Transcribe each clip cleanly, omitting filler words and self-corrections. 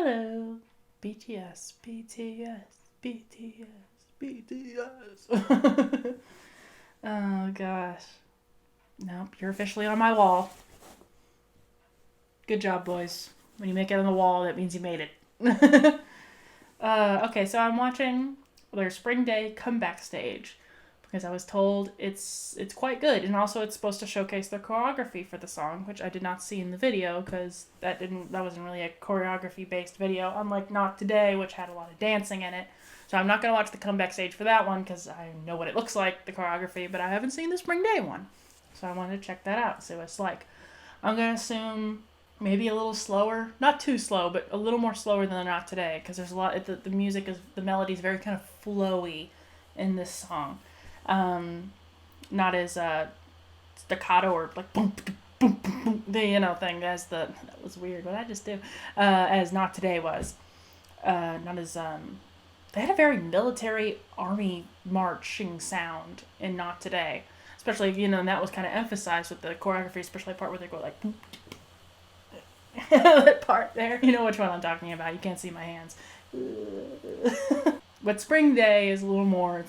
Hello, BTS, BTS, BTS, BTS. Oh gosh. Nope, you're officially on my wall. Good job, boys. When you make it on the wall, that means you made it. Okay, so I'm watching their Spring Day comeback stage because I was told it's quite good, and also it's supposed to showcase their choreography for the song, which I did not see in the video because that wasn't really a choreography based video, unlike Not Today, which had a lot of dancing in it. So I'm not gonna watch the comeback stage for that one because I know what it looks like, the choreography, but I haven't seen the Spring Day one, so I wanted to check that out, see what it's like. I'm gonna assume maybe a little slower, not too slow, but a little more slower than Not Today, because there's a lot. The music is the melody is very kind of flowy in this song, not as staccato or like boom boom boom boom, the thing as that was weird. What I just do, as Not Today was, not as they had a very military army marching sound in Not Today, especially and that was kind of emphasized with the choreography, especially the part where they go like. Boom, that part there. You know which one I'm talking about. You can't see my hands. But Spring Day is a little more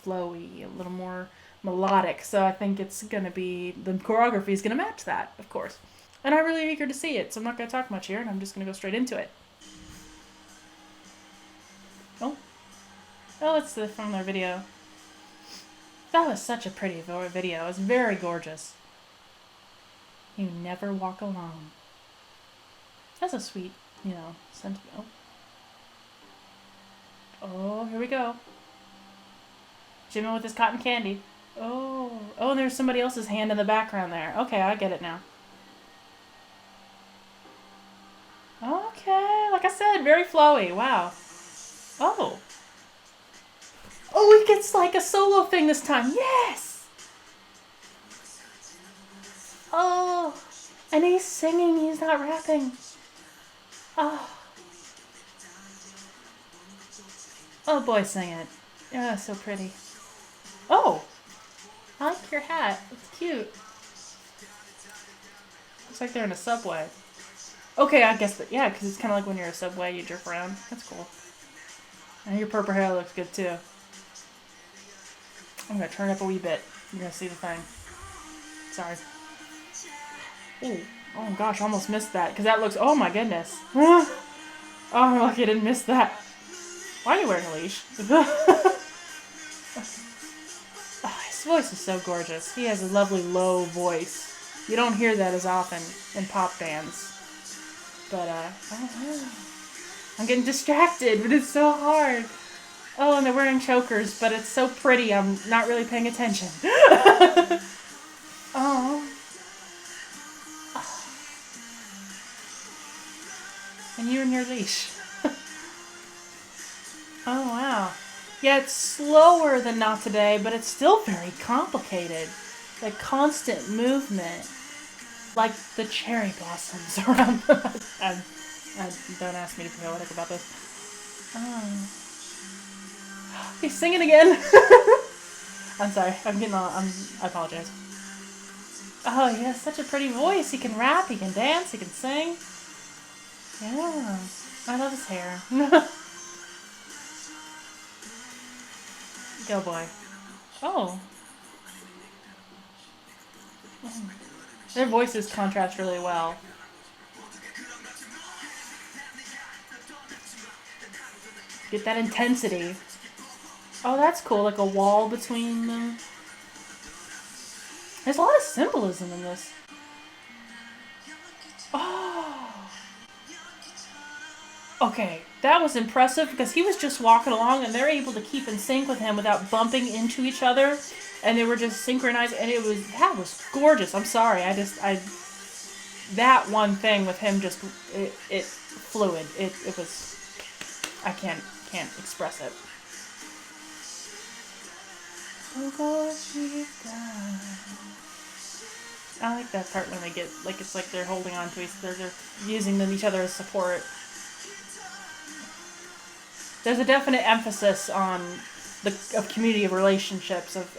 flowy, a little more melodic. So I think it's going to be, the choreography is going to match that, of course. And I'm really eager to see it, so I'm not going to talk much here, and I'm just going to go straight into it. Oh, it's from their video. That was such a pretty video. It was very gorgeous. You never walk alone. That's a sweet, sentiment. Oh, here we go. Jimin with his cotton candy. Oh, and there's somebody else's hand in the background there. Okay, I get it now. Okay, like I said, very flowy. Wow. Oh, he gets like a solo thing this time. Yes! Oh, and he's singing, he's not rapping. Oh boy, sing it. Yeah, so pretty. Oh! I like your hat. It's cute. Looks like they're in a subway. Okay, I guess that, yeah, because it's kind of like when you're in a subway, you jerk around. That's cool. And your purple hair looks good too. I'm going to turn it up a wee bit. You're going to see the thing. Sorry. Ooh. Oh gosh, I almost missed that, because that looks, oh my goodness. Oh, I'm lucky I didn't miss that. Why are you wearing a leash? His voice is so gorgeous. He has a lovely low voice. You don't hear that as often in pop bands. But, I'm getting distracted, but it's so hard. Oh, and they're wearing chokers, but it's so pretty, I'm not really paying attention. Oh. And you and your leash. Oh, wow. Yeah, it's slower than Not Today, but it's still very complicated. Like constant movement. Like the cherry blossoms around them. Don't ask me to be poetic about this. Oh. He's singing again. I'm sorry. I apologize. Oh, he has such a pretty voice. He can rap, he can dance, he can sing. Yeah. I love his hair. Go boy. Oh. Their voices contrast really well. Get that intensity. Oh, that's cool. Like a wall between them. There's a lot of symbolism in this. Oh. Okay, that was impressive because he was just walking along and they're able to keep in sync with him without bumping into each other. And they were just synchronized, and that was gorgeous. I'm sorry, that one thing with him just, it fluid. It was, I can't express it. I like that part when they get, like, it's like they're holding on to they're using each other as support. There's a definite emphasis on of community of relationships, of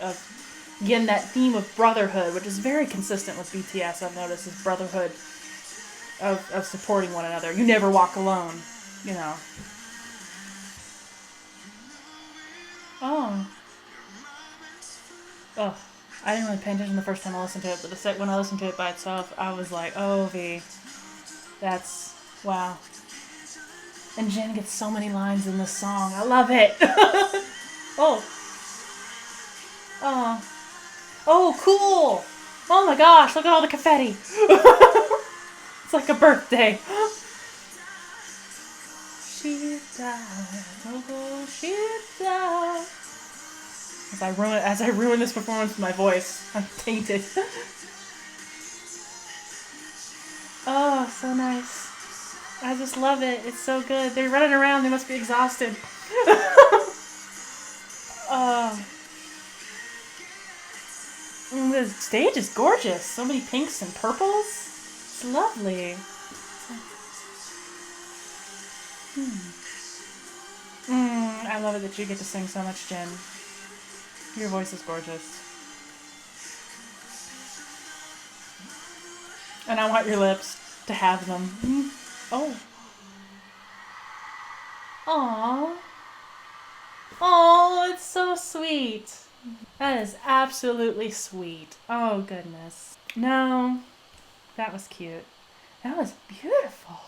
again, that theme of brotherhood, which is very consistent with BTS, I've noticed, is brotherhood of supporting one another. You never walk alone. you know. Oh. Oh. I didn't really pay attention the first time I listened to it, but the second when I listened to it by itself, I was like, oh, V. That's, wow. And Jin gets so many lines in this song. I love it. Oh. Oh. Oh, cool. Oh my gosh, look at all the confetti. It's like a birthday. She died. Oh, she died. As I ruin this performance with my voice, I'm tainted. Oh, so nice. I just love it. It's so good. They're running around. They must be exhausted. Oh. The stage is gorgeous. So many pinks and purples. It's lovely. I love it that you get to sing so much, Jin. Your voice is gorgeous. And I want your lips to have them. Oh. Aww. Oh, it's so sweet. That is absolutely sweet. Oh, goodness. No, that was cute. That was beautiful.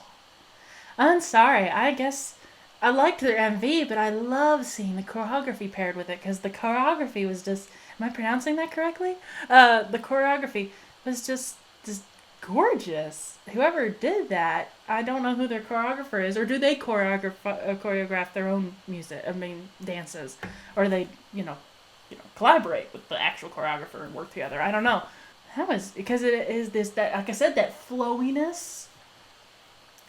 I'm sorry. I guess I liked their MV, but I love seeing the choreography paired with it because the choreography was just. Am I pronouncing that correctly? The choreography was just gorgeous. Whoever did that, I don't know who their choreographer is, or do they choreograph their own music? I mean, dances, or they, collaborate with the actual choreographer and work together. I don't know. That was because it is that like I said, that flowiness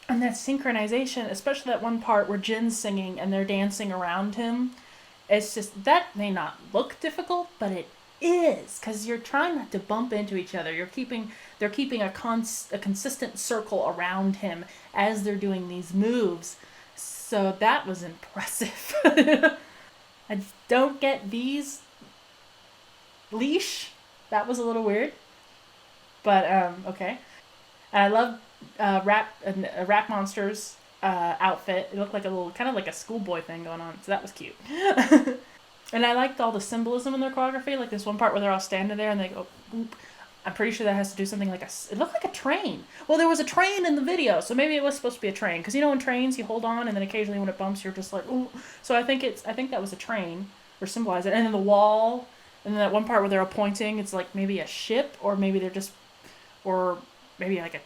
and that synchronization, especially that one part where Jin's singing and they're dancing around him. It's just that may not look difficult, but it is because you're trying not to bump into each other. They're keeping a consistent circle around him as they're doing these moves. So that was impressive. I don't get these leash. That was a little weird, but okay. And I love Rap Monster's outfit. It looked like a little, kind of like a schoolboy thing going on. So that was cute. And I liked all the symbolism in their choreography. Like this one part where they're all standing there and they go, oop. I'm pretty sure that has to do something like it looked like a train. Well, there was a train in the video, so maybe it was supposed to be a train. Because in trains you hold on and then occasionally when it bumps you're just like, ooh. So I think that was a train, or symbolize it. And then the wall, and then that one part where they're all pointing, it's like maybe a ship, or maybe they're just, or maybe like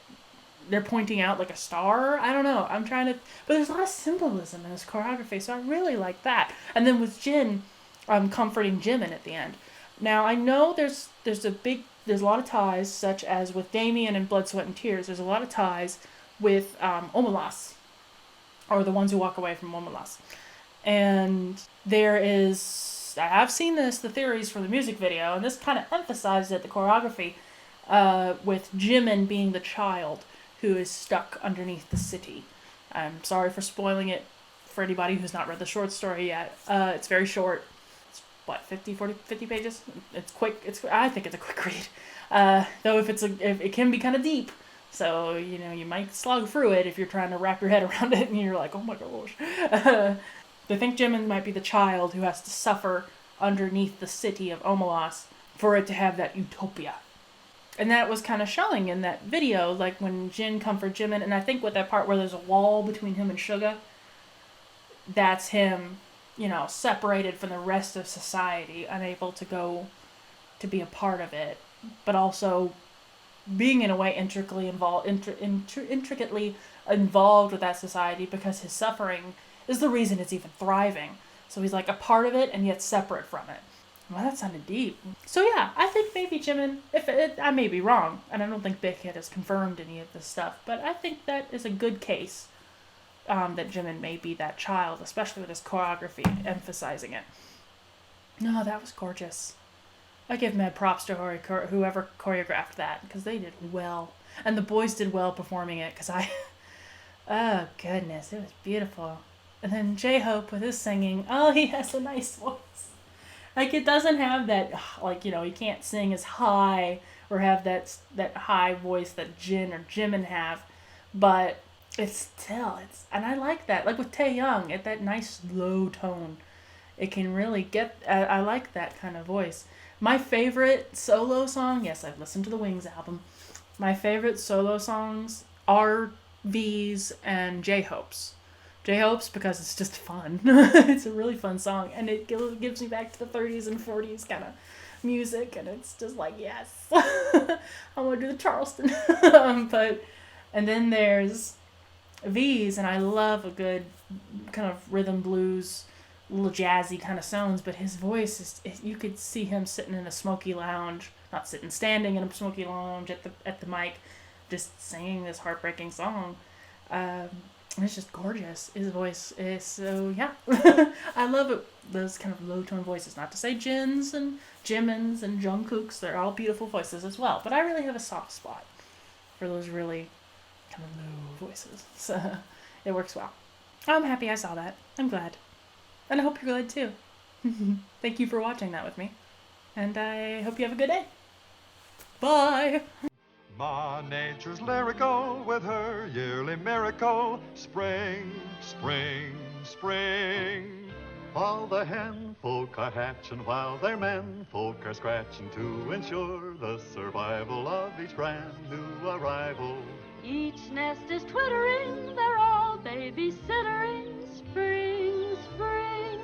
they're pointing out like a star. I don't know. But there's a lot of symbolism in this choreography, so I really like that. And then with Jin, comforting Jimin at the end. Now I know there's a lot of ties, such as with Damien in Blood, Sweat, and Tears. There's a lot of ties with Omelas, or the ones who walk away from Omelas. And I have seen the theories for the music video, and this kind of emphasizes it, the choreography, with Jimin being the child who is stuck underneath the city. I'm sorry for spoiling it for anybody who's not read the short story yet. It's very short. It's 50 pages? It's quick. I think it's a quick read. Though if it can be kind of deep. So, you might slog through it if you're trying to wrap your head around it and you're like, oh my gosh. They think Jimin might be the child who has to suffer underneath the city of Omelas for it to have that utopia. And that was kind of showing in that video, like when Jin comforts Jimin, and I think with that part where there's a wall between him and Suga, that's him, separated from the rest of society, unable to go to be a part of it, but also being in a way intricately involved with that society because his suffering is the reason it's even thriving. So he's like a part of it and yet separate from it. Well, that sounded deep. So yeah, I think maybe Jimin, I may be wrong, and I don't think BigBang has confirmed any of this stuff, but I think that is a good case that Jimin may be that child, especially with his choreography emphasizing it. No, that was gorgeous. I give mad props to whoever choreographed that, because they did well. And the boys did well performing it, because oh goodness, it was beautiful. And then J-Hope with his singing, he has a nice voice. Like, it doesn't have that, he can't sing as high or have that high voice that Jin or Jimin have. But it's still, and I like that. Like with Taehyung, at that nice low tone, it can really get. I like that kind of voice. My favorite solo song. Yes, I've listened to the Wings album. My favorite solo songs are V's and J-Hope's. J-Hope's because it's just fun. It's a really fun song, and it gives me back to the 30s and 40s kind of music, and it's just like, yes, I want to do the Charleston. And then there's V's, and I love a good kind of rhythm blues, little jazzy kind of sounds, but his voice is you could see him sitting in a smoky lounge, not sitting, standing in a smoky lounge at the mic, just singing this heartbreaking song. And it's just gorgeous. His voice is so, yeah. I love it. Those kind of low tone voices. Not to say Jin's and Jimin's and Jungkook's, they're all beautiful voices as well. But I really have a soft spot for those really kind of low voices. So it works well. I'm happy I saw that. I'm glad. And I hope you're glad too. Thank you for watching that with me. And I hope you have a good day. Bye! Ma Nature's lyrical with her yearly miracle. Spring, spring, spring. While the hen folk are hatching, while their men folk are scratching to ensure the survival of each brand new arrival. Each nest is twittering, they're all baby-sittering. Spring, spring.